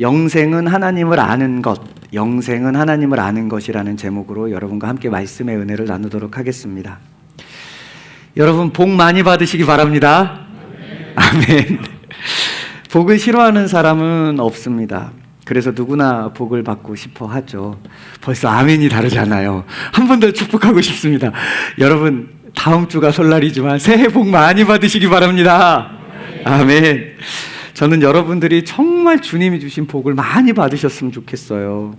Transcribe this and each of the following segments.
영생은 하나님을 아는 것, 영생은 하나님을 아는 것이라는 제목으로 여러분과 함께 말씀의 은혜를 나누도록 하겠습니다. 여러분 복 많이 받으시기 바랍니다. 아멘. 복을 싫어하는 사람은 없습니다. 그래서 누구나 복을 받고 싶어 하죠. 벌써 아멘이 다르잖아요. 한 번 더 축복하고 싶습니다. 여러분 다음 주가 설날이지만 새해 복 많이 받으시기 바랍니다. 아멘. 저는 여러분들이 정말 주님이 주신 복을 많이 받으셨으면 좋겠어요.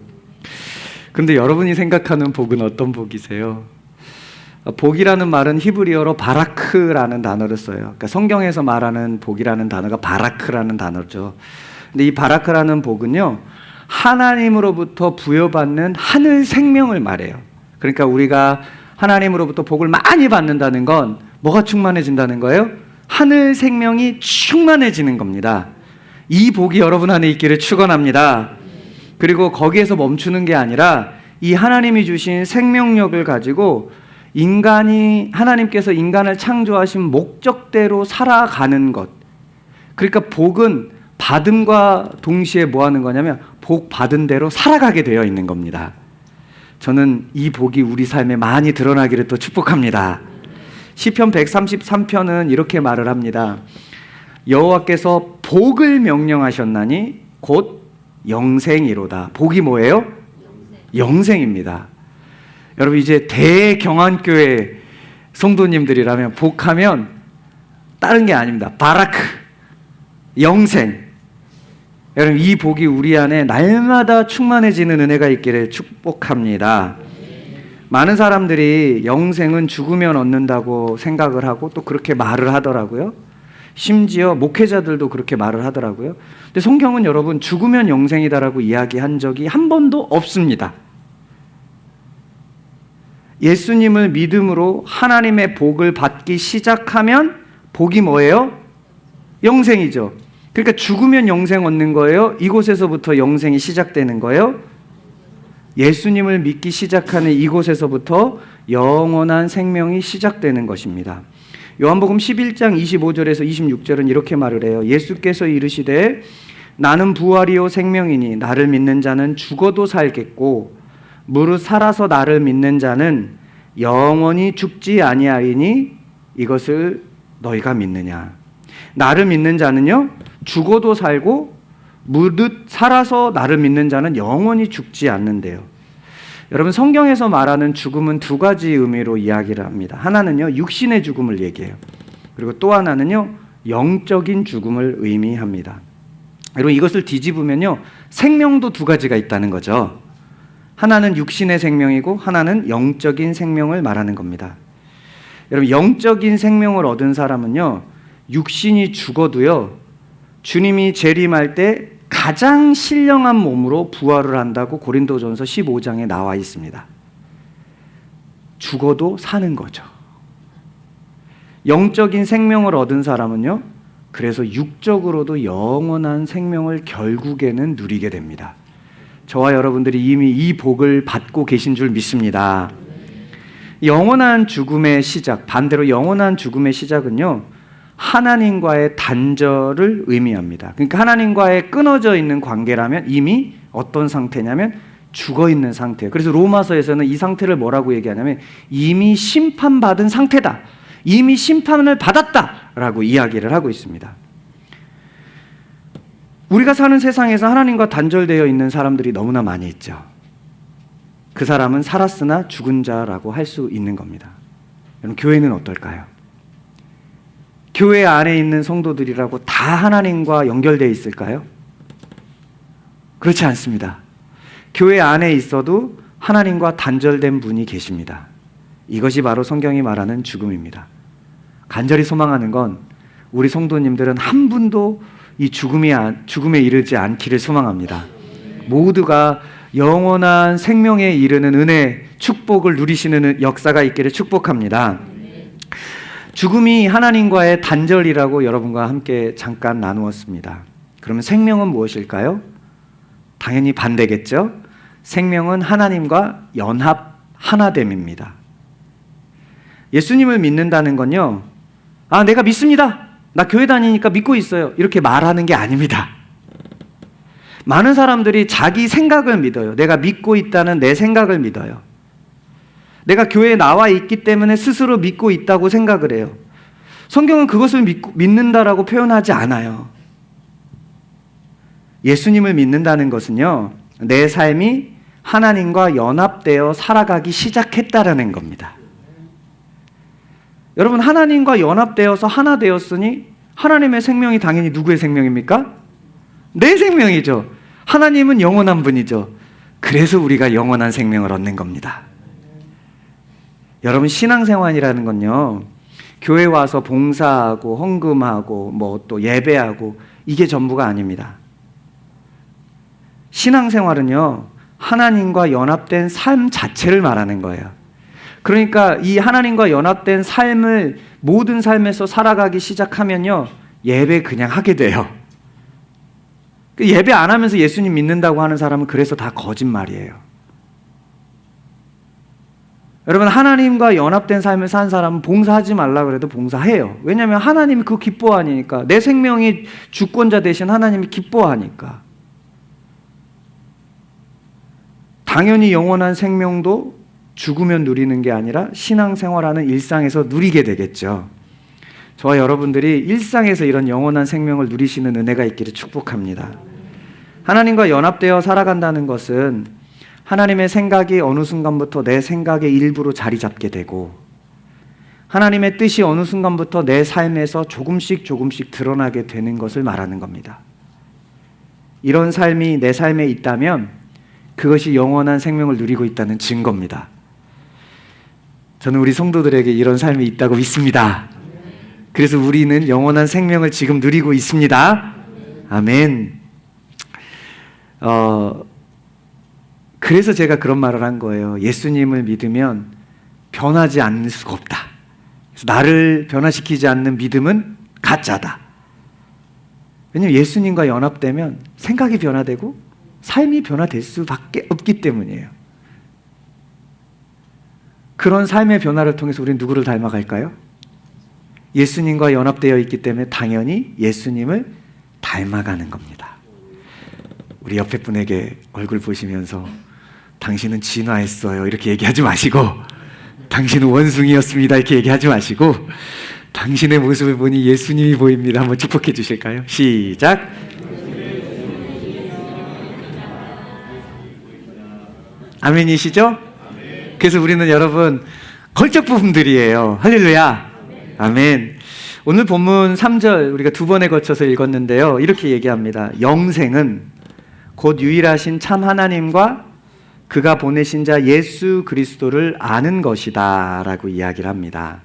근데 여러분이 생각하는 복은 어떤 복이세요? 복이라는 말은 히브리어로 바라크라는 단어를 써요. 그러니까 성경에서 말하는 복이라는 단어가 바라크라는 단어죠. 근데 이 바라크라는 복은요, 하나님으로부터 부여받는 하늘 생명을 말해요. 그러니까 우리가 하나님으로부터 복을 많이 받는다는 건 뭐가 충만해진다는 거예요? 하늘 생명이 충만해지는 겁니다. 이 복이 여러분 안에 있기를 축원합니다. 그리고 거기에서 멈추는 게 아니라 이 하나님이 주신 생명력을 가지고 하나님께서 인간을 창조하신 목적대로 살아가는 것. 그러니까 복은 받음과 동시에 뭐 하는 거냐면 복 받은 대로 살아가게 되어 있는 겁니다. 저는 이 복이 우리 삶에 많이 드러나기를 또 축복합니다. 시편 133편은 이렇게 말을 합니다. 여호와께서 복을 명령하셨나니 곧 영생이로다. 복이 뭐예요? 영생입니다. 여러분 이제 대경안교회 성도님들이라면 복하면 다른 게 아닙니다. 바라크, 영생. 여러분 이 복이 우리 안에 날마다 충만해지는 은혜가 있기를 축복합니다. 많은 사람들이 영생은 죽으면 얻는다고 생각을 하고 또 그렇게 말을 하더라고요. 심지어 목회자들도 그렇게 말을 하더라고요. 근데 성경은 여러분 죽으면 영생이다라고 이야기한 적이 한 번도 없습니다. 예수님을 믿음으로 하나님의 복을 받기 시작하면 복이 뭐예요? 영생이죠. 그러니까 죽으면 영생 얻는 거예요? 이곳에서부터 영생이 시작되는 거예요? 예수님을 믿기 시작하는 이곳에서부터 영원한 생명이 시작되는 것입니다. 요한복음 11장 25절에서 26절은 이렇게 말을 해요. 예수께서 이르시되 나는 부활이요 생명이니 나를 믿는 자는 죽어도 살겠고 무릇 살아서 나를 믿는 자는 영원히 죽지 아니하리니 이것을 너희가 믿느냐. 나를 믿는 자는요 죽어도 살고 무릇 살아서 나를 믿는 자는 영원히 죽지 않는데요. 여러분 성경에서 말하는 죽음은 두 가지 의미로 이야기를 합니다. 하나는요 육신의 죽음을 얘기해요. 그리고 또 하나는요 영적인 죽음을 의미합니다. 여러분 이것을 뒤집으면요 생명도 두 가지가 있다는 거죠. 하나는 육신의 생명이고 하나는 영적인 생명을 말하는 겁니다. 여러분 영적인 생명을 얻은 사람은요 육신이 죽어도요 주님이 재림할 때 가장 신령한 몸으로 부활을 한다고 고린도전서 15장에 나와 있습니다. 죽어도 사는 거죠. 영적인 생명을 얻은 사람은요 그래서 육적으로도 영원한 생명을 결국에는 누리게 됩니다. 저와 여러분들이 이미 이 복을 받고 계신 줄 믿습니다. 영원한 죽음의 시작, 반대로 영원한 죽음의 시작은요 하나님과의 단절을 의미합니다. 그러니까 하나님과의 끊어져 있는 관계라면 이미 어떤 상태냐면 죽어 있는 상태예요. 그래서 로마서에서는 이 상태를 뭐라고 얘기하냐면 이미 심판받은 상태다. 이미 심판을 받았다라고 이야기를 하고 있습니다. 우리가 사는 세상에서 하나님과 단절되어 있는 사람들이 너무나 많이 있죠. 그 사람은 살았으나 죽은 자라고 할 수 있는 겁니다. 여러분 교회는 어떨까요? 교회 안에 있는 성도들이라고 다 하나님과 연결되어 있을까요? 그렇지 않습니다. 교회 안에 있어도 하나님과 단절된 분이 계십니다. 이것이 바로 성경이 말하는 죽음입니다. 간절히 소망하는 건 우리 성도님들은 한 분도 이 죽음에 이르지 않기를 소망합니다. 모두가 영원한 생명에 이르는 은혜, 축복을 누리시는 역사가 있기를 축복합니다. 죽음이 하나님과의 단절이라고 여러분과 함께 잠깐 나누었습니다. 그러면 생명은 무엇일까요? 당연히 반대겠죠? 생명은 하나님과 연합 하나됨입니다. 예수님을 믿는다는 건요, 내가 믿습니다. 나 교회 다니니까 믿고 있어요. 이렇게 말하는 게 아닙니다. 많은 사람들이 자기 생각을 믿어요. 내가 믿고 있다는 내 생각을 믿어요. 내가 교회에 나와 있기 때문에 스스로 믿고 있다고 생각을 해요. 성경은 그것을 믿는다라고 표현하지 않아요. 예수님을 믿는다는 것은요, 내 삶이 하나님과 연합되어 살아가기 시작했다라는 겁니다. 여러분, 하나님과 연합되어서 하나 되었으니 하나님의 생명이 당연히 누구의 생명입니까? 내 생명이죠. 하나님은 영원한 분이죠. 그래서 우리가 영원한 생명을 얻는 겁니다. 여러분, 신앙생활이라는 건요, 교회 와서 봉사하고 헌금하고 뭐 또 예배하고 이게 전부가 아닙니다. 신앙생활은요, 하나님과 연합된 삶 자체를 말하는 거예요. 그러니까 이 하나님과 연합된 삶을 모든 삶에서 살아가기 시작하면요, 예배 그냥 하게 돼요. 예배 안 하면서 예수님 믿는다고 하는 사람은 그래서 다 거짓말이에요. 여러분, 하나님과 연합된 삶을 산 사람은 봉사하지 말라 그래도 봉사해요. 왜냐하면 하나님이 그거 기뻐하니까. 내 생명이 주권자 되신 하나님이 기뻐하니까. 당연히 영원한 생명도 죽으면 누리는 게 아니라 신앙생활하는 일상에서 누리게 되겠죠. 저와 여러분들이 일상에서 이런 영원한 생명을 누리시는 은혜가 있기를 축복합니다. 하나님과 연합되어 살아간다는 것은 하나님의 생각이 어느 순간부터 내 생각의 일부로 자리 잡게 되고, 하나님의 뜻이 어느 순간부터 내 삶에서 조금씩 드러나게 되는 것을 말하는 겁니다. 이런 삶이 내 삶에 있다면 그것이 영원한 생명을 누리고 있다는 증거입니다. 저는 우리 성도들에게 이런 삶이 있다고 믿습니다. 그래서 우리는 영원한 생명을 지금 누리고 있습니다. 아멘. 그래서 제가 그런 말을 한 거예요. 예수님을 믿으면 변하지 않을 수가 없다. 그래서 나를 변화시키지 않는 믿음은 가짜다. 왜냐하면 예수님과 연합되면 생각이 변화되고 삶이 변화될 수밖에 없기 때문이에요. 그런 삶의 변화를 통해서 우리는 누구를 닮아갈까요? 예수님과 연합되어 있기 때문에 당연히 예수님을 닮아가는 겁니다. 우리 옆에 분에게 얼굴 보시면서 당신은 진화했어요 이렇게 얘기하지 마시고, 당신은 원숭이였습니다 이렇게 얘기하지 마시고, 당신의 모습을 보니 예수님이 보입니다. 한번 축복해 주실까요? 시작. 아멘이시죠? 그래서 우리는 여러분 걸작 부품들이에요. 할렐루야. 아멘. 오늘 본문 3절 우리가 두 번에 거쳐서 읽었는데요, 이렇게 얘기합니다. 영생은 곧 유일하신 참 하나님과 그가 보내신 자 예수 그리스도를 아는 것이다 라고 이야기를 합니다.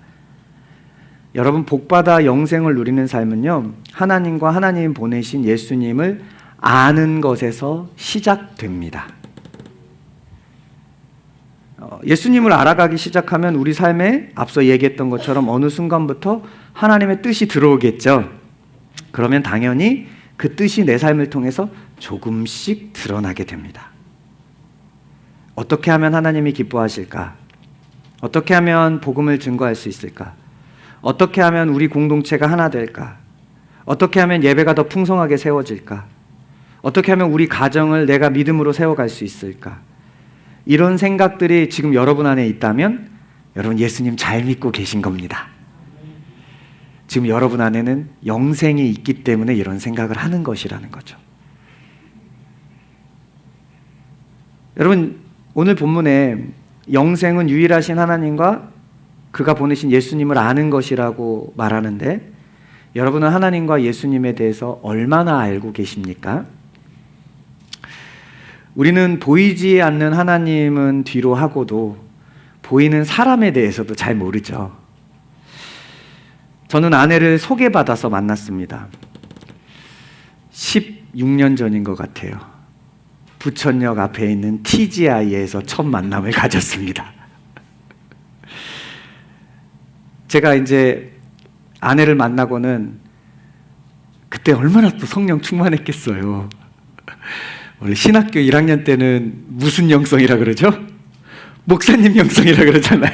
여러분, 복받아 영생을 누리는 삶은요, 하나님과 하나님 보내신 예수님을 아는 것에서 시작됩니다. 예수님을 알아가기 시작하면 우리 삶에 앞서 얘기했던 것처럼 어느 순간부터 하나님의 뜻이 들어오겠죠. 그러면 당연히 그 뜻이 내 삶을 통해서 조금씩 드러나게 됩니다. 어떻게 하면 하나님이 기뻐하실까? 어떻게 하면 복음을 증거할 수 있을까? 어떻게 하면 우리 공동체가 하나 될까? 어떻게 하면 예배가 더 풍성하게 세워질까? 어떻게 하면 우리 가정을 내가 믿음으로 세워갈 수 있을까? 이런 생각들이 지금 여러분 안에 있다면 여러분 예수님 잘 믿고 계신 겁니다. 지금 여러분 안에는 영생이 있기 때문에 이런 생각을 하는 것이라는 거죠. 여러분, 오늘 본문에 영생은 유일하신 하나님과 그가 보내신 예수님을 아는 것이라고 말하는데, 여러분은 하나님과 예수님에 대해서 얼마나 알고 계십니까? 우리는 보이지 않는 하나님은 뒤로 하고도 보이는 사람에 대해서도 잘 모르죠. 저는 아내를 소개받아서 만났습니다. 16년 전인 것 같아요. 부천역 앞에 있는 TGI에서 첫 만남을 가졌습니다. 제가 이제 아내를 만나고는 그때 얼마나 또 성령 충만했겠어요. 우리 신학교 1학년 때는 무슨 영성이라 그러죠? 목사님 영성이라 그러잖아요.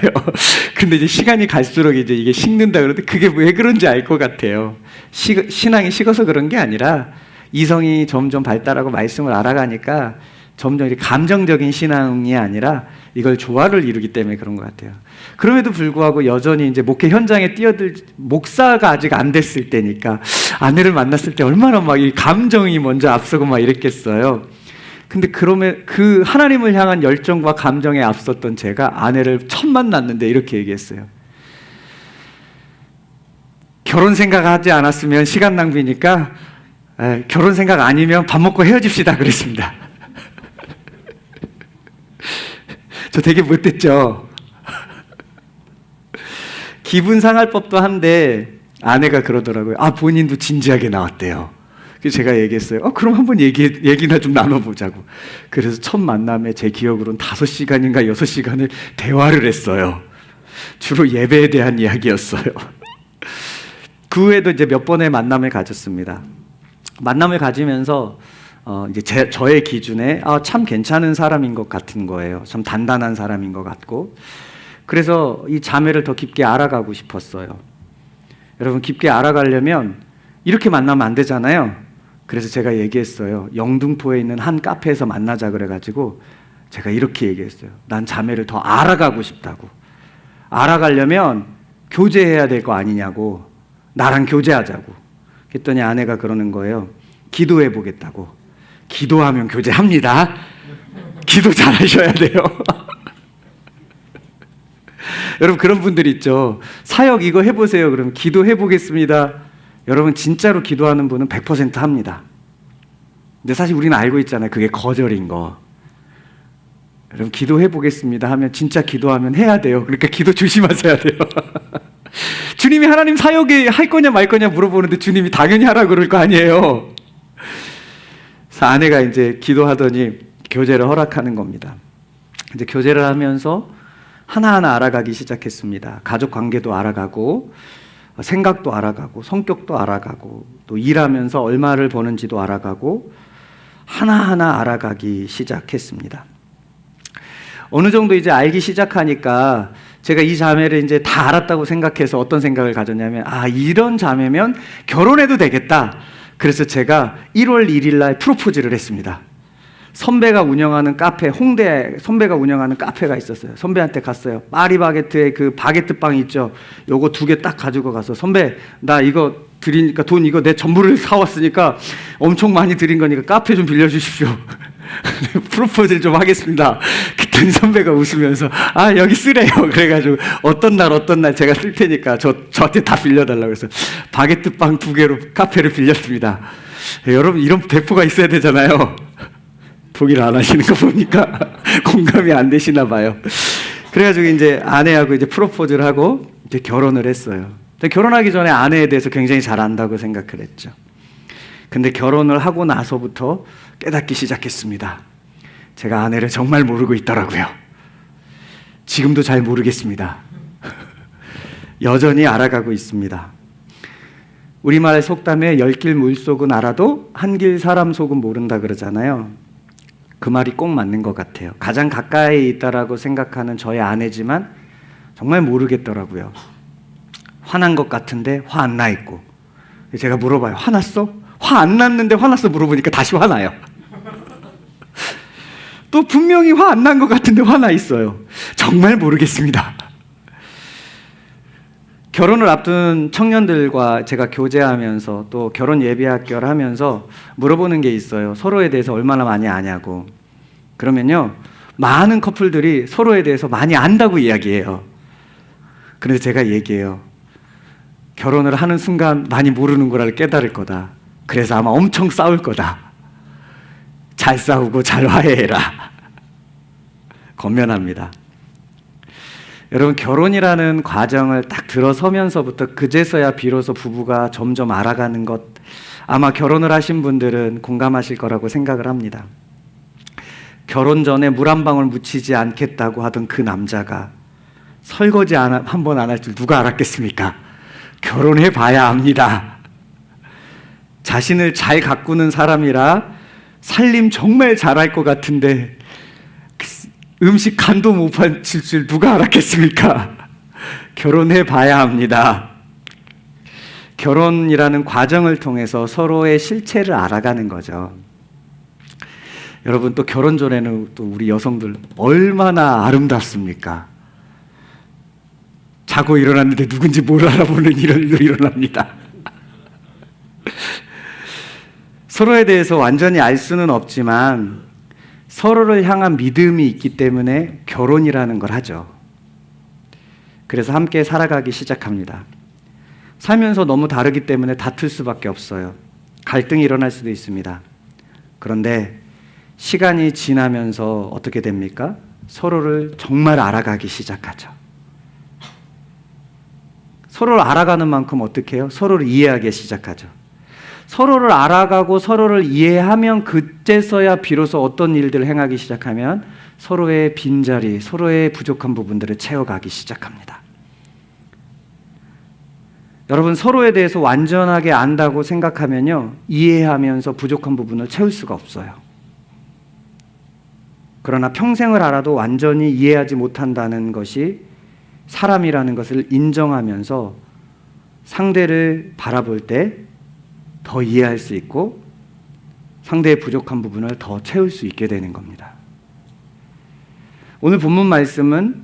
근데 이제 시간이 갈수록 이제 이게 식는다 그러는데 그게 왜 그런지 알 것 같아요. 신앙이 식어서 그런 게 아니라 이성이 점점 발달하고 말씀을 알아가니까 점점 이렇게 감정적인 신앙이 아니라 이걸 조화를 이루기 때문에 그런 것 같아요. 그럼에도 불구하고 여전히 이제 목회 현장에 목사가 아직 안 됐을 때니까 아내를 만났을 때 얼마나 막 이 감정이 먼저 앞서고 막 이랬겠어요. 근데 그러면 그 하나님을 향한 열정과 감정에 앞섰던 제가 아내를 처음 만났는데 이렇게 얘기했어요. 결혼 생각하지 않았으면 시간 낭비니까 결혼 생각 아니면 밥 먹고 헤어집시다 그랬습니다. 저 되게 못됐죠. 기분 상할 법도 한데 아내가 그러더라고요. 본인도 진지하게 나왔대요. 그래서 제가 얘기했어요. 그럼 한번 얘기나 좀 나눠보자고. 그래서 첫 만남에 제 기억으로는 5시간인가 6시간을 대화를 했어요. 주로 예배에 대한 이야기였어요. 그 후에도 이제 몇 번의 만남을 가졌습니다. 만남을 가지면서 이제 저의 기준에 참 괜찮은 사람인 것 같은 거예요. 참 단단한 사람인 것 같고. 그래서 이 자매를 더 깊게 알아가고 싶었어요. 여러분, 깊게 알아가려면 이렇게 만나면 안 되잖아요. 그래서 제가 얘기했어요. 영등포에 있는 한 카페에서 만나자 그래가지고 제가 이렇게 얘기했어요. 난 자매를 더 알아가고 싶다고. 알아가려면 교제해야 될 거 아니냐고. 나랑 교제하자고. 그랬더니 아내가 그러는 거예요. 기도해 보겠다고. 기도하면 교제합니다. 기도 잘하셔야 돼요. 여러분, 그런 분들 있죠. 사역 이거 해보세요. 그러면 기도해 보겠습니다. 여러분, 진짜로 기도하는 분은 100% 합니다. 근데 사실 우리는 알고 있잖아요. 그게 거절인 거. 여러분, 기도해 보겠습니다 하면 진짜 기도하면 해야 돼요. 그러니까 기도 조심하셔야 돼요. 주님이 하나님 사역에 할 거냐 말 거냐 물어보는데 주님이 당연히 하라고 그럴 거 아니에요. 그래서 아내가 이제 기도하더니 교제를 허락하는 겁니다. 이제 교제를 하면서 하나하나 알아가기 시작했습니다. 가족 관계도 알아가고, 생각도 알아가고, 성격도 알아가고, 또 일하면서 얼마를 버는지도 알아가고, 하나하나 알아가기 시작했습니다. 어느 정도 이제 알기 시작하니까 제가 이 자매를 이제 다 알았다고 생각해서 어떤 생각을 가졌냐면, 이런 자매면 결혼해도 되겠다. 그래서 제가 1월 1일 날 프로포즈를 했습니다. 선배가 운영하는 카페, 홍대 선배가 운영하는 카페가 있었어요. 선배한테 갔어요. 파리바게트에 그 바게트 빵 있죠. 요거 2개 딱 가지고 가서, 선배, 나 이거 드리니까 돈 이거 내 전부를 사왔으니까 엄청 많이 드린 거니까 카페 좀 빌려주십시오. 프로포즈를 좀 하겠습니다. 그랬더니 선배가 웃으면서 여기 쓰래요. 그래가지고 어떤 날 제가 쓸 테니까 저한테 다 빌려달라고 해서 바게트 빵 2개로 카페를 빌렸습니다. 여러분, 이런 배포가 있어야 되잖아요. 포기를 안 하시는 거 보니까 공감이 안 되시나 봐요. 그래가지고 이제 아내하고 이제 프로포즈를 하고 이제 결혼을 했어요. 결혼하기 전에 아내에 대해서 굉장히 잘 안다고 생각을 했죠. 근데 결혼을 하고 나서부터 깨닫기 시작했습니다. 제가 아내를 정말 모르고 있더라고요. 지금도 잘 모르겠습니다. 여전히 알아가고 있습니다. 우리말 속담에 10길 물속은 알아도 한 길 사람 속은 모른다 그러잖아요. 그 말이 꼭 맞는 것 같아요. 가장 가까이 있다라고 생각하는 저의 아내지만 정말 모르겠더라고요. 화난 것 같은데 화 안 나 있고. 제가 물어봐요. 화났어? 화 안 났는데 화났어 물어보니까 다시 화나요. 또 분명히 화 안 난 것 같은데 화나 있어요. 정말 모르겠습니다. 결혼을 앞둔 청년들과 제가 교제하면서 또 결혼 예비학교를 하면서 물어보는 게 있어요. 서로에 대해서 얼마나 많이 아냐고. 그러면요, 많은 커플들이 서로에 대해서 많이 안다고 이야기해요. 그래서 제가 얘기해요. 결혼을 하는 순간 많이 모르는 거를 깨달을 거다. 그래서 아마 엄청 싸울 거다. 잘 싸우고 잘 화해해라. 권면합니다. 여러분, 결혼이라는 과정을 딱 들어서면서부터 그제서야 비로소 부부가 점점 알아가는 것, 아마 결혼을 하신 분들은 공감하실 거라고 생각을 합니다. 결혼 전에 물 한 방울 묻히지 않겠다고 하던 그 남자가 설거지 한 번 안 할 줄 누가 알았겠습니까? 결혼해 봐야 압니다. 자신을 잘 가꾸는 사람이라 살림 정말 잘할 것 같은데 음식 간도 못 맞출 줄 누가 알았겠습니까? 결혼해 봐야 합니다. 결혼이라는 과정을 통해서 서로의 실체를 알아가는 거죠. 여러분, 또 결혼 전에는 또 우리 여성들 얼마나 아름답습니까? 자고 일어났는데 누군지 못 알아보는 이런 일도 일어납니다. 서로에 대해서 완전히 알 수는 없지만 서로를 향한 믿음이 있기 때문에 결혼이라는 걸 하죠. 그래서 함께 살아가기 시작합니다. 살면서 너무 다르기 때문에 다툴 수밖에 없어요. 갈등이 일어날 수도 있습니다. 그런데 시간이 지나면서 어떻게 됩니까? 서로를 정말 알아가기 시작하죠. 서로를 알아가는 만큼 어떻게 해요? 서로를 이해하기 시작하죠. 서로를 알아가고 서로를 이해하면 그때서야 비로소 어떤 일들을 행하기 시작하면 서로의 빈자리, 서로의 부족한 부분들을 채워가기 시작합니다. 여러분, 서로에 대해서 완전하게 안다고 생각하면요, 이해하면서 부족한 부분을 채울 수가 없어요. 그러나 평생을 알아도 완전히 이해하지 못한다는 것이 사람이라는 것을 인정하면서 상대를 바라볼 때 더 이해할 수 있고 상대의 부족한 부분을 더 채울 수 있게 되는 겁니다. 오늘 본문 말씀은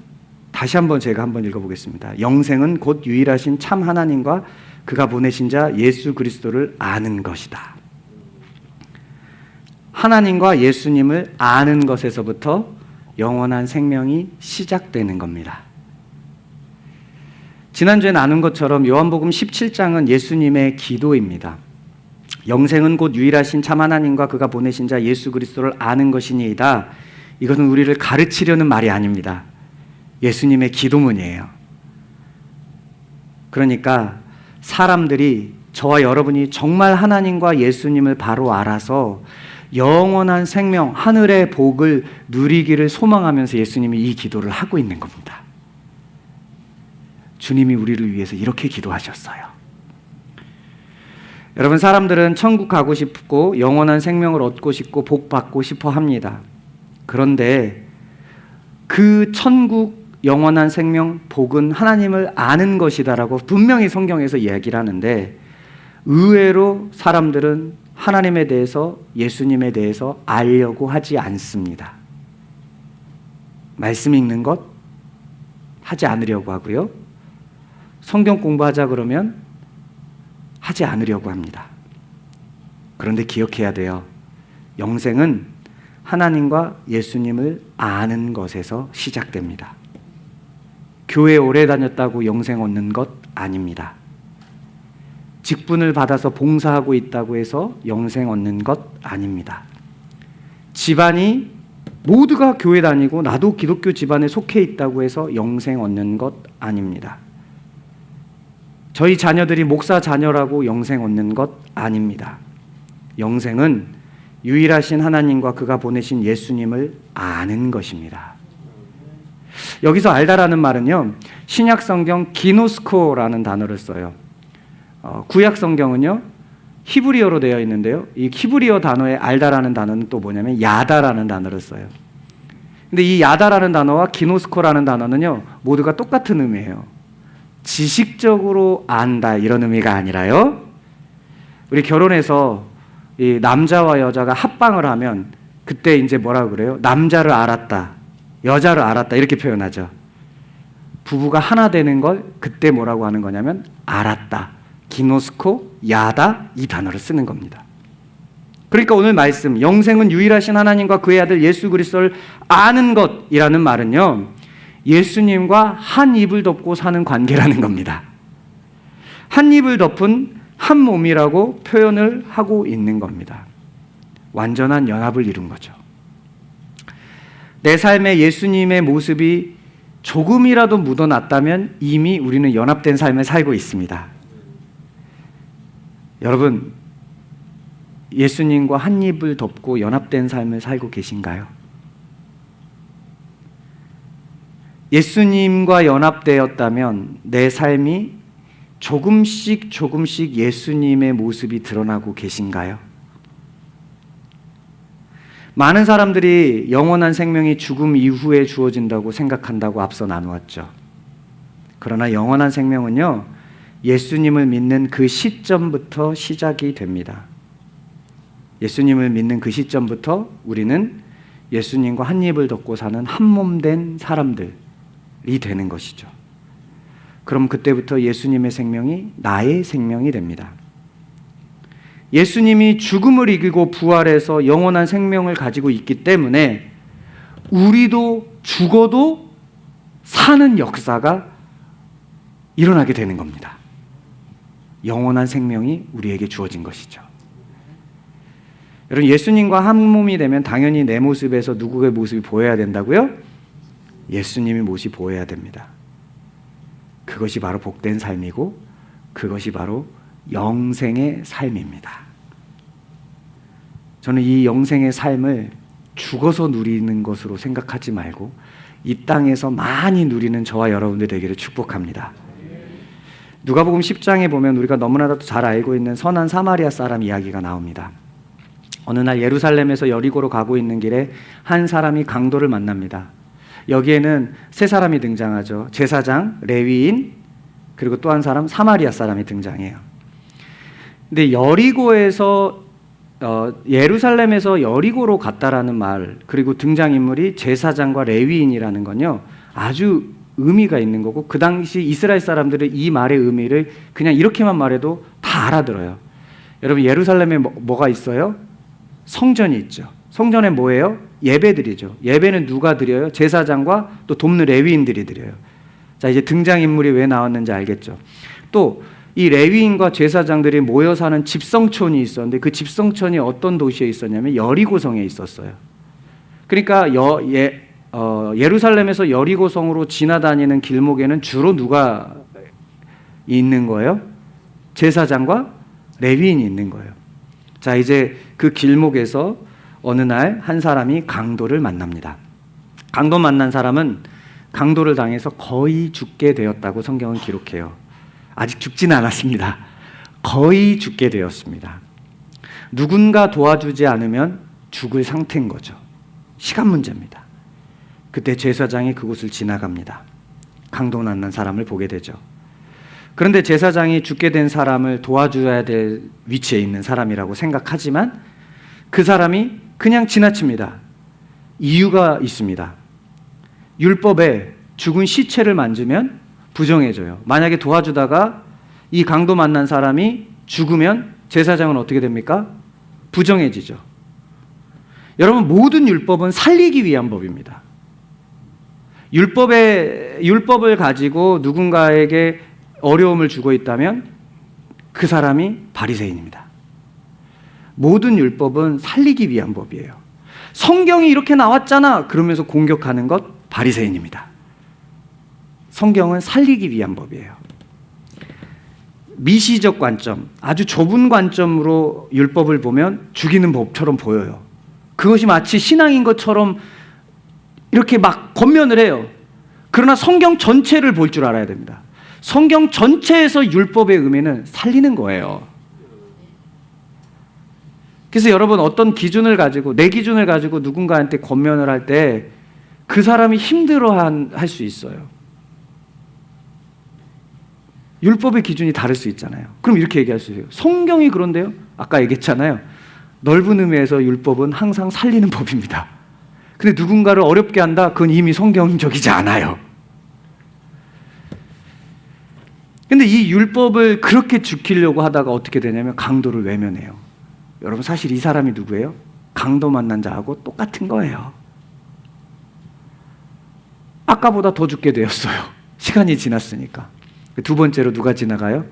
다시 한번 제가 한번 읽어보겠습니다. 영생은 곧 유일하신 참 하나님과 그가 보내신 자 예수 그리스도를 아는 것이다. 하나님과 예수님을 아는 것에서부터 영원한 생명이 시작되는 겁니다. 지난주에 나눈 것처럼 요한복음 17장은 예수님의 기도입니다. 영생은 곧 유일하신 참 하나님과 그가 보내신 자 예수 그리스도를 아는 것이니이다. 이것은 우리를 가르치려는 말이 아닙니다. 예수님의 기도문이에요. 그러니까 사람들이, 저와 여러분이 정말 하나님과 예수님을 바로 알아서 영원한 생명, 하늘의 복을 누리기를 소망하면서 예수님이 이 기도를 하고 있는 겁니다. 주님이 우리를 위해서 이렇게 기도하셨어요. 여러분, 사람들은 천국 가고 싶고 영원한 생명을 얻고 싶고 복 받고 싶어 합니다. 그런데 그 천국, 영원한 생명, 복은 하나님을 아는 것이다라고 분명히 성경에서 이야기를 하는데, 의외로 사람들은 하나님에 대해서, 예수님에 대해서 알려고 하지 않습니다. 말씀 읽는 것 하지 않으려고 하고요. 성경 공부하자 그러면 하지 않으려고 합니다. 그런데 기억해야 돼요. 영생은 하나님과 예수님을 아는 것에서 시작됩니다. 교회 오래 다녔다고 영생 얻는 것 아닙니다. 직분을 받아서 봉사하고 있다고 해서 영생 얻는 것 아닙니다. 집안이 모두가 교회 다니고 나도 기독교 집안에 속해 있다고 해서 영생 얻는 것 아닙니다. 저희 자녀들이 목사 자녀라고 영생 얻는 것 아닙니다. 영생은 유일하신 하나님과 그가 보내신 예수님을 아는 것입니다. 여기서 알다라는 말은요, 신약 성경 기노스코라는 단어를 써요. 구약 성경은요 히브리어로 되어 있는데요, 이 히브리어 단어에 알다라는 단어는 또 뭐냐면 야다라는 단어를 써요. 근데 이 야다라는 단어와 기노스코라는 단어는요 모두가 똑같은 의미예요. 지식적으로 안다, 이런 의미가 아니라요, 우리 결혼해서 이 남자와 여자가 합방을 하면 그때 이제 뭐라고 그래요? 남자를 알았다, 여자를 알았다, 이렇게 표현하죠. 부부가 하나 되는 걸 그때 뭐라고 하는 거냐면 알았다, 기노스코, 야다, 이 단어를 쓰는 겁니다. 그러니까 오늘 말씀, 영생은 유일하신 하나님과 그의 아들 예수 그리스도를 아는 것이라는 말은요, 예수님과 한 입을 덮고 사는 관계라는 겁니다. 한 입을 덮은 한 몸이라고 표현을 하고 있는 겁니다. 완전한 연합을 이룬 거죠. 내 삶에 예수님의 모습이 조금이라도 묻어났다면 이미 우리는 연합된 삶을 살고 있습니다. 여러분, 예수님과 한 입을 덮고 연합된 삶을 살고 계신가요? 예수님과 연합되었다면 내 삶이 조금씩 예수님의 모습이 드러나고 계신가요? 많은 사람들이 영원한 생명이 죽음 이후에 주어진다고 생각한다고 앞서 나누었죠. 그러나 영원한 생명은요, 예수님을 믿는 그 시점부터 시작이 됩니다. 예수님을 믿는 그 시점부터 우리는 예수님과 한 입을 덮고 사는 한 몸 된 사람들이 되는 것이죠. 그럼 그때부터 예수님의 생명이 나의 생명이 됩니다. 예수님이 죽음을 이기고 부활해서 영원한 생명을 가지고 있기 때문에 우리도 죽어도 사는 역사가 일어나게 되는 겁니다. 영원한 생명이 우리에게 주어진 것이죠. 여러분, 예수님과 한 몸이 되면 당연히 내 모습에서 누구의 모습이 보여야 된다고요? 예수님의 모습이 보여야 됩니다. 그것이 바로 복된 삶이고 그것이 바로 영생의 삶입니다. 저는 이 영생의 삶을 죽어서 누리는 것으로 생각하지 말고 이 땅에서 많이 누리는 저와 여러분들 되기를 축복합니다. 누가복음 10장에 보면 우리가 너무나도 잘 알고 있는 선한 사마리아 사람 이야기가 나옵니다. 어느 날 예루살렘에서 여리고로 가고 있는 길에 한 사람이 강도를 만납니다. 여기에는 세 사람이 등장하죠. 제사장, 레위인, 그리고 또 한 사람 사마리아 사람이 등장해요. 근데 예루살렘에서 여리고로 갔다라는 말, 그리고 등장인물이 제사장과 레위인이라는 건요, 아주 의미가 있는 거고, 그 당시 이스라엘 사람들은 이 말의 의미를 그냥 이렇게만 말해도 다 알아들어요. 여러분, 예루살렘에 뭐가 있어요? 성전이 있죠. 성전에 뭐예요? 예배드리죠. 예배는 누가 드려요? 제사장과 또 돕는 레위인들이 드려요. 자, 이제 등장인물이 왜 나왔는지 알겠죠. 또 이 레위인과 제사장들이 모여 사는 집성촌이 있었는데 그 집성촌이 어떤 도시에 있었냐면 여리고성에 있었어요. 그러니까 예루살렘에서 여리고성으로 지나다니는 길목에는 주로 누가 있는 거예요? 제사장과 레위인이 있는 거예요. 자, 이제 그 길목에서 어느 날 한 사람이 강도를 만납니다. 강도 만난 사람은 강도를 당해서 거의 죽게 되었다고 성경은 기록해요. 아직 죽지는 않았습니다. 거의 죽게 되었습니다. 누군가 도와주지 않으면 죽을 상태인 거죠. 시간 문제입니다. 그때 제사장이 그곳을 지나갑니다. 강도 만난 사람을 보게 되죠. 그런데 제사장이 죽게 된 사람을 도와줘야 될 위치에 있는 사람이라고 생각하지만 그 사람이 그냥 지나칩니다. 이유가 있습니다. 율법에 죽은 시체를 만지면 부정해져요. 만약에 도와주다가 이 강도 만난 사람이 죽으면 제사장은 어떻게 됩니까? 부정해지죠. 여러분, 모든 율법은 살리기 위한 법입니다. 율법을 가지고 누군가에게 어려움을 주고 있다면 그 사람이 바리새인입니다. 모든 율법은 살리기 위한 법이에요. 성경이 이렇게 나왔잖아 그러면서 공격하는 것 바리새인입니다. 성경은 살리기 위한 법이에요. 미시적 관점, 아주 좁은 관점으로 율법을 보면 죽이는 법처럼 보여요. 그것이 마치 신앙인 것처럼 이렇게 막 권면을 해요. 그러나 성경 전체를 볼 줄 알아야 됩니다. 성경 전체에서 율법의 의미는 살리는 거예요. 그래서 여러분, 어떤 기준을 가지고, 내 기준을 가지고 누군가한테 권면을 할 때 그 사람이 힘들어할 수 있어요. 율법의 기준이 다를 수 있잖아요. 그럼 이렇게 얘기할 수 있어요. 성경이 그런데요? 아까 얘기했잖아요. 넓은 의미에서 율법은 항상 살리는 법입니다. 근데 누군가를 어렵게 한다? 그건 이미 성경적이지 않아요. 근데 이 율법을 그렇게 지키려고 하다가 어떻게 되냐면 강도를 외면해요. 여러분, 사실 이 사람이 누구예요? 강도 만난 자하고 똑같은 거예요. 아까보다 더 죽게 되었어요. 시간이 지났으니까. 두 번째로 누가 지나가요?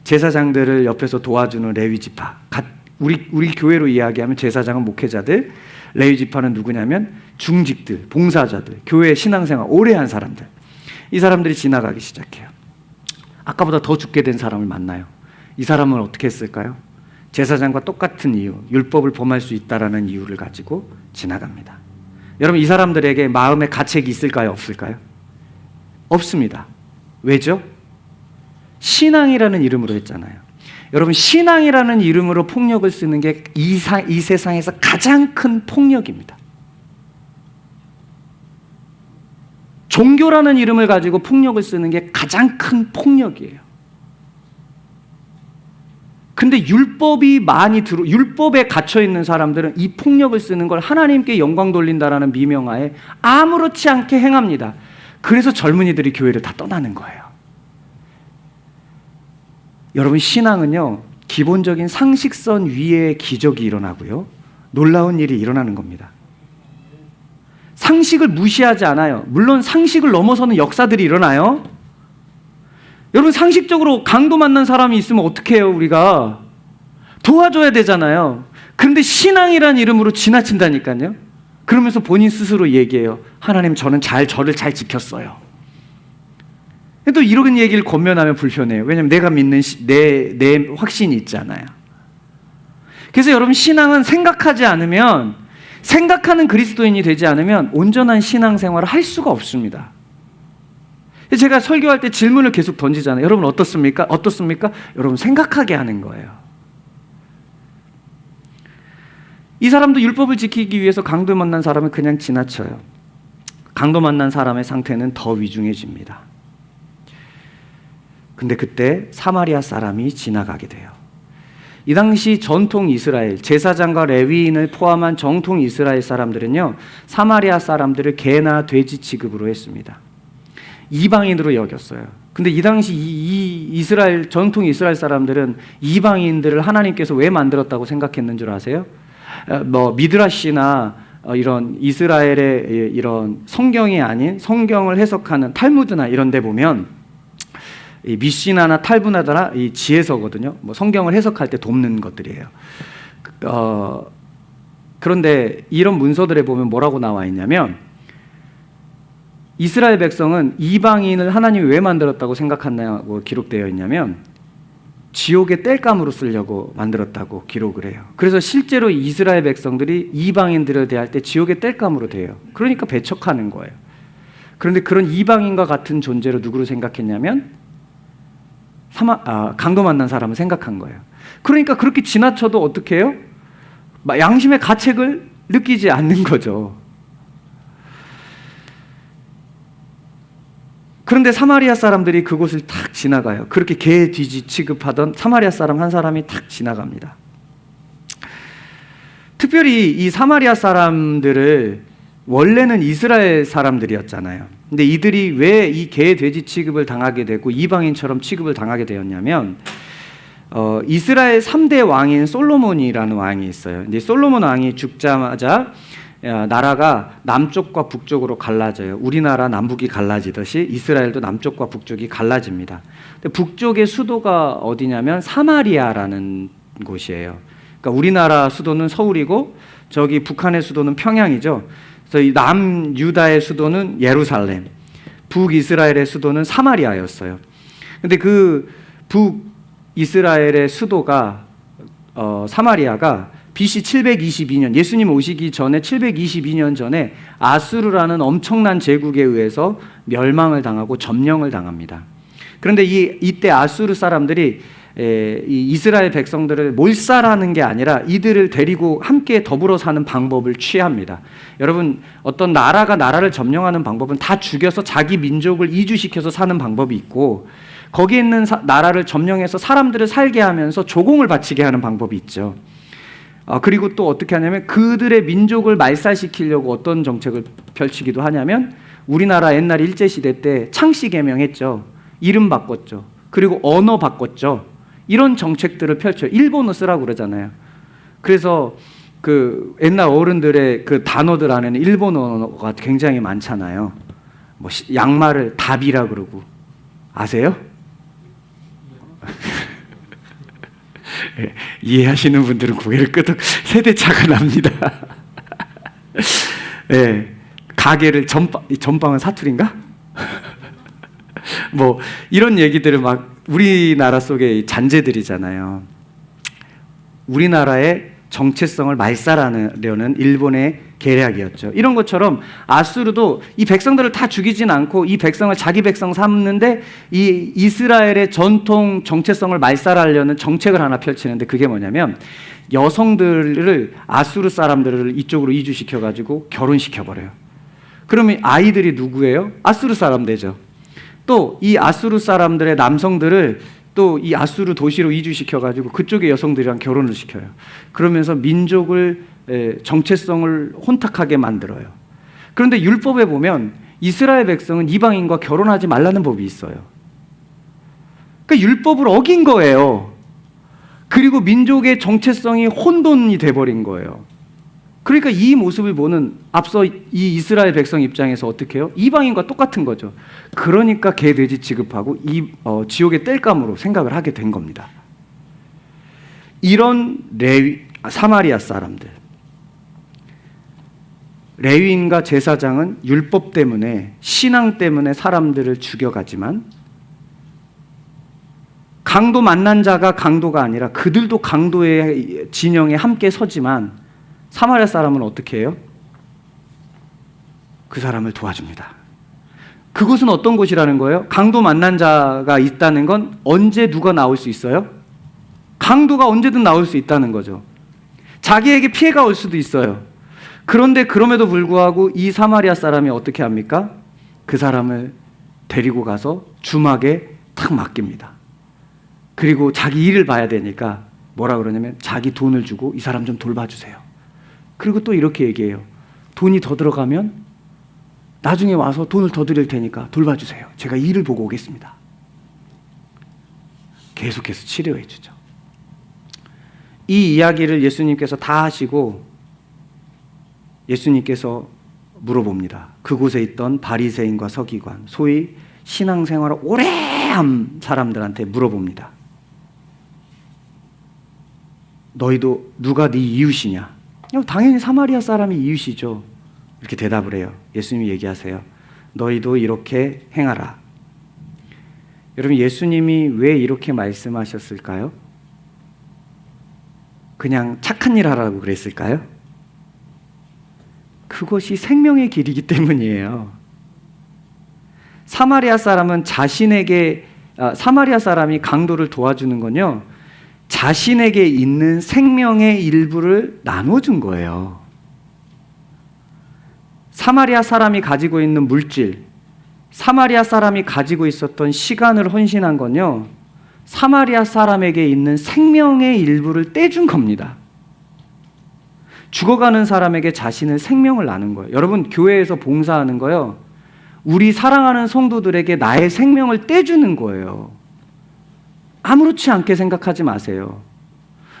제사장들을 옆에서 도와주는 레위 지파. 우리 교회로 이야기하면 제사장은 목회자들, 레위 지파는 누구냐면 중직들, 봉사자들, 교회 신앙생활 오래 한 사람들. 이 사람들이 지나가기 시작해요. 아까보다 더 죽게 된 사람을 만나요. 이 사람은 어떻게 했을까요? 제사장과 똑같은 이유, 율법을 범할 수 있다라는 이유를 가지고 지나갑니다. 여러분, 이 사람들에게 마음의 가책이 있을까요? 없을까요? 없습니다. 왜죠? 신앙이라는 이름으로 했잖아요. 여러분, 신앙이라는 이름으로 폭력을 쓰는 게 이 세상에서 가장 큰 폭력입니다. 종교라는 이름을 가지고 폭력을 쓰는 게 가장 큰 폭력이에요. 근데 율법에 갇혀 있는 사람들은 이 폭력을 쓰는 걸 하나님께 영광 돌린다라는 미명하에 아무렇지 않게 행합니다. 그래서 젊은이들이 교회를 다 떠나는 거예요. 여러분, 신앙은요, 기본적인 상식선 위에 기적이 일어나고요, 놀라운 일이 일어나는 겁니다. 상식을 무시하지 않아요. 물론 상식을 넘어서는 역사들이 일어나요. 여러분, 상식적으로 강도 만난 사람이 있으면 어떻게 해요? 우리가 도와줘야 되잖아요. 그런데 신앙이란 이름으로 지나친다니까요. 그러면서 본인 스스로 얘기해요. 하나님, 저는 저를 잘 지켰어요. 또 이런 얘기를 권면하면 불편해요. 왜냐하면 내가 믿는 내 확신이 있잖아요. 그래서 여러분, 신앙은 생각하는 그리스도인이 되지 않으면 온전한 신앙생활을 할 수가 없습니다. 제가 설교할 때 질문을 계속 던지잖아요. 여러분 어떻습니까? 어떻습니까? 여러분, 생각하게 하는 거예요. 이 사람도 율법을 지키기 위해서 강도 만난 사람은 그냥 지나쳐요. 강도 만난 사람의 상태는 더 위중해집니다. 근데 그때 사마리아 사람이 지나가게 돼요. 이 당시 전통 이스라엘, 제사장과 레위인을 포함한 정통 이스라엘 사람들은요, 사마리아 사람들을 개나 돼지 취급으로 했습니다. 이방인으로 여겼어요. 근데 이 당시 전통 이스라엘 사람들은 이방인들을 하나님께서 왜 만들었다고 생각했는 줄 아세요? 미드라시나 이런 이스라엘의 이런 성경이 아닌 성경을 해석하는 탈무드나 이런 데 보면 이 미시나나 탈무드나 이 지혜서거든요. 성경을 해석할 때 돕는 것들이에요. 그런데 이런 문서들에 보면 뭐라고 나와 있냐면, 이스라엘 백성은 이방인을 하나님이 왜 만들었다고 생각한다고 기록되어 있냐면, 지옥의 땔감으로 쓰려고 만들었다고 기록을 해요. 그래서 실제로 이스라엘 백성들이 이방인들을 대할 때 지옥의 땔감으로 돼요. 그러니까 배척하는 거예요. 그런데 그런 이방인과 같은 존재로 누구를 생각했냐면 강도 만난 사람을 생각한 거예요. 그러니까 그렇게 지나쳐도 어떻게 해요? 양심의 가책을 느끼지 않는 거죠. 그런데 사마리아 사람들이 그곳을 탁 지나가요. 그렇게 개, 돼지 취급하던 사마리아 사람 한 사람이 탁 지나갑니다. 특별히 이 사마리아 사람들을 원래는 이스라엘 사람들이었잖아요. 근데 이들이 왜 이 개, 돼지 취급을 당하게 되고 이방인처럼 취급을 당하게 되었냐면, 이스라엘 3대 왕인 솔로몬이라는 왕이 있어요. 근데 솔로몬 왕이 죽자마자 나라가 남쪽과 북쪽으로 갈라져요. 우리나라 남북이 갈라지듯이 이스라엘도 남쪽과 북쪽이 갈라집니다. 근데 북쪽의 수도가 어디냐면 사마리아라는 곳이에요. 그러니까 우리나라 수도는 서울이고 저기 북한의 수도는 평양이죠. 그래서 이 남유다의 수도는 예루살렘, 북이스라엘의 수도는 사마리아였어요. 근데 그 북이스라엘의 수도가 사마리아가 BC 722년, 예수님 오시기 전에 722년 전에 아수르라는 엄청난 제국에 의해서 멸망을 당하고 점령을 당합니다. 그런데 이때 아수르 사람들이 이 이스라엘 백성들을 몰살하는 게 아니라 이들을 데리고 함께 더불어 사는 방법을 취합니다. 여러분, 어떤 나라가 나라를 점령하는 방법은 다 죽여서 자기 민족을 이주시켜서 사는 방법이 있고, 거기에 있는 나라를 점령해서 사람들을 살게 하면서 조공을 바치게 하는 방법이 있죠. 그리고 또 어떻게 하냐면 그들의 민족을 말살시키려고 어떤 정책을 펼치기도 하냐면, 우리나라 옛날 일제시대 때 창씨 개명했죠. 이름 바꿨죠. 그리고 언어 바꿨죠. 이런 정책들을 펼쳐요. 일본어 쓰라고 그러잖아요. 그래서 그 옛날 어른들의 그 단어들 안에는 일본어가 굉장히 많잖아요. 양말을 답이라 그러고, 아세요? 네, 이해하시는 분들은 고개를 끄덕, 세대차가 납니다. 네, 가게를 전방은 사투리인가? 이런 얘기들을 막 우리나라 속의 잔재들이잖아요. 우리나라의 정체성을 말살하려는 일본의 계략이었죠. 이런 것처럼 아수르도 이 백성들을 다 죽이진 않고 이 백성을 자기 백성 삼는데, 이 이스라엘의 전통 정체성을 말살하려는 정책을 하나 펼치는데, 그게 뭐냐면 여성들을, 아수르 사람들을 이쪽으로 이주시켜가지고 결혼시켜버려요. 그러면 아이들이 누구예요? 아수르 사람 되죠. 또 이 아수르 사람들의 남성들을 또 이 아수르 도시로 이주시켜가지고 그쪽의 여성들이랑 결혼을 시켜요. 그러면서 민족을 정체성을 혼탁하게 만들어요. 그런데 율법에 보면 이스라엘 백성은 이방인과 결혼하지 말라는 법이 있어요. 그러니까 율법을 어긴 거예요. 그리고 민족의 정체성이 혼돈이 돼버린 거예요. 그러니까 이 모습을 보는 앞서 이 이스라엘 백성 입장에서 어떻게 해요? 이방인과 똑같은 거죠. 그러니까 개, 돼지 취급하고 지옥의 땔감으로 생각을 하게 된 겁니다. 이런 사마리아 사람들, 레위인과 제사장은 율법 때문에, 신앙 때문에 사람들을 죽여가지만 강도 만난 자가 강도가 아니라 그들도 강도의 진영에 함께 서지만 사마리아 사람은 어떻게 해요? 그 사람을 도와줍니다. 그곳은 어떤 곳이라는 거예요? 강도 만난 자가 있다는 건 언제 누가 나올 수 있어요? 강도가 언제든 나올 수 있다는 거죠. 자기에게 피해가 올 수도 있어요. 그런데 그럼에도 불구하고 이 사마리아 사람이 어떻게 합니까? 그 사람을 데리고 가서 주막에 탁 맡깁니다. 그리고 자기 일을 봐야 되니까 뭐라 그러냐면 자기 돈을 주고 이 사람 좀 돌봐주세요. 그리고 또 이렇게 얘기해요. 돈이 더 들어가면 나중에 와서 돈을 더 드릴 테니까 돌봐주세요. 제가 일을 보고 오겠습니다. 계속해서 치료해 주죠. 이 이야기를 예수님께서 다 하시고 예수님께서 물어봅니다. 그곳에 있던 바리새인과 서기관, 소위 신앙생활을 오래 한 사람들한테 물어봅니다. 너희도 누가 네 이웃이냐? 당연히 사마리아 사람이 이웃이죠. 이렇게 대답을 해요. 예수님이 얘기하세요. 너희도 이렇게 행하라. 여러분, 예수님이 왜 이렇게 말씀하셨을까요? 그냥 착한 일 하라고 그랬을까요? 그것이 생명의 길이기 때문이에요. 사마리아 사람은 사마리아 사람이 강도를 도와주는 건요, 자신에게 있는 생명의 일부를 나눠준 거예요. 사마리아 사람이 가지고 있는 물질, 사마리아 사람이 가지고 있었던 시간을 헌신한 건요, 사마리아 사람에게 있는 생명의 일부를 떼준 겁니다. 죽어가는 사람에게 자신의 생명을 나눈 거예요. 여러분, 교회에서 봉사하는 거요, 우리 사랑하는 성도들에게 나의 생명을 떼주는 거예요. 아무렇지 않게 생각하지 마세요.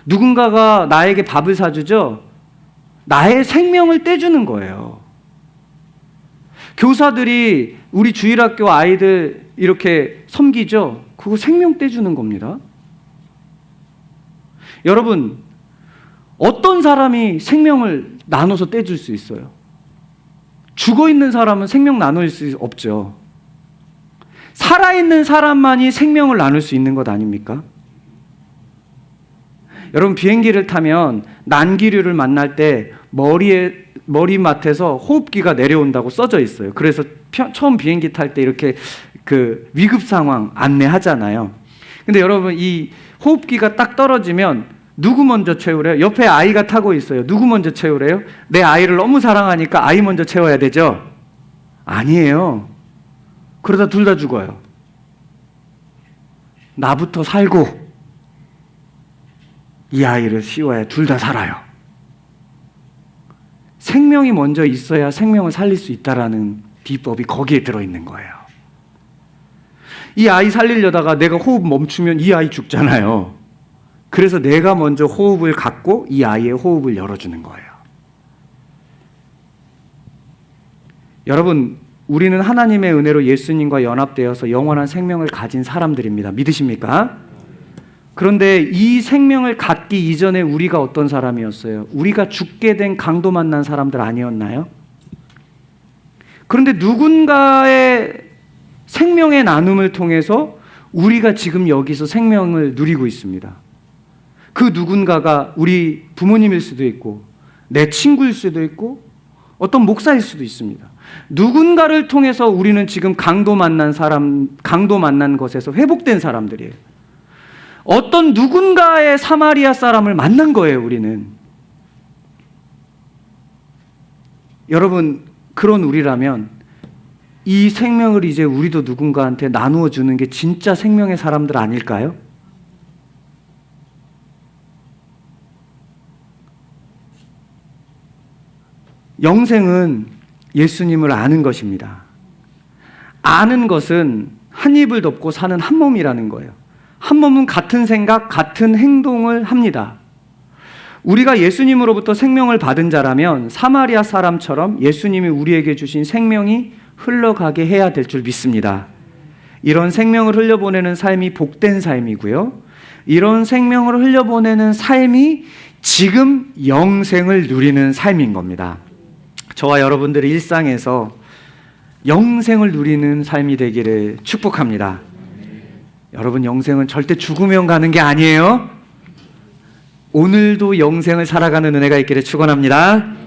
누군가가 나에게 밥을 사주죠? 나의 생명을 떼주는 거예요. 교사들이 우리 주일학교 아이들 이렇게 섬기죠? 그거 생명 떼주는 겁니다. 여러분, 어떤 사람이 생명을 나눠서 떼줄 수 있어요? 죽어있는 사람은 생명 나눌 수 없죠. 살아있는 사람만이 생명을 나눌 수 있는 것 아닙니까? 여러분, 비행기를 타면 난기류를 만날 때 머리맡에서 호흡기가 내려온다고 써져 있어요. 그래서 처음 비행기 탈 때 이렇게 그 위급 상황 안내하잖아요. 근데 여러분, 이 호흡기가 딱 떨어지면 누구 먼저 채우래요? 옆에 아이가 타고 있어요. 누구 먼저 채우래요? 내 아이를 너무 사랑하니까 아이 먼저 채워야 되죠? 아니에요. 그러다 둘 다 죽어요. 나부터 살고 이 아이를 씌워야 둘 다 살아요. 생명이 먼저 있어야 생명을 살릴 수 있다라는 비법이 거기에 들어있는 거예요. 이 아이 살리려다가 내가 호흡 멈추면 이 아이 죽잖아요. 그래서 내가 먼저 호흡을 갖고 이 아이의 호흡을 열어주는 거예요. 여러분, 우리는 하나님의 은혜로 예수님과 연합되어서 영원한 생명을 가진 사람들입니다. 믿으십니까? 그런데 이 생명을 갖기 이전에 우리가 어떤 사람이었어요? 우리가 죽게 된 강도 만난 사람들 아니었나요? 그런데 누군가의 생명의 나눔을 통해서 우리가 지금 여기서 생명을 누리고 있습니다. 그 누군가가 우리 부모님일 수도 있고 내 친구일 수도 있고 어떤 목사일 수도 있습니다. 누군가를 통해서 우리는 지금 강도 만난 것에서 회복된 사람들이에요. 어떤 누군가의 사마리아 사람을 만난 거예요, 우리는. 여러분, 그런 우리라면 이 생명을 이제 우리도 누군가한테 나누어 주는 게 진짜 생명의 사람들 아닐까요? 영생은 예수님을 아는 것입니다. 아는 것은 한 입을 덮고 사는 한 몸이라는 거예요. 한 몸은 같은 생각, 같은 행동을 합니다. 우리가 예수님으로부터 생명을 받은 자라면 사마리아 사람처럼 예수님이 우리에게 주신 생명이 흘러가게 해야 될 줄 믿습니다. 이런 생명을 흘려보내는 삶이 복된 삶이고요. 이런 생명을 흘려보내는 삶이 지금 영생을 누리는 삶인 겁니다. 저와 여러분들의 일상에서 영생을 누리는 삶이 되기를 축복합니다. 여러분, 영생은 절대 죽으면 가는 게 아니에요. 오늘도 영생을 살아가는 은혜가 있기를 축원합니다.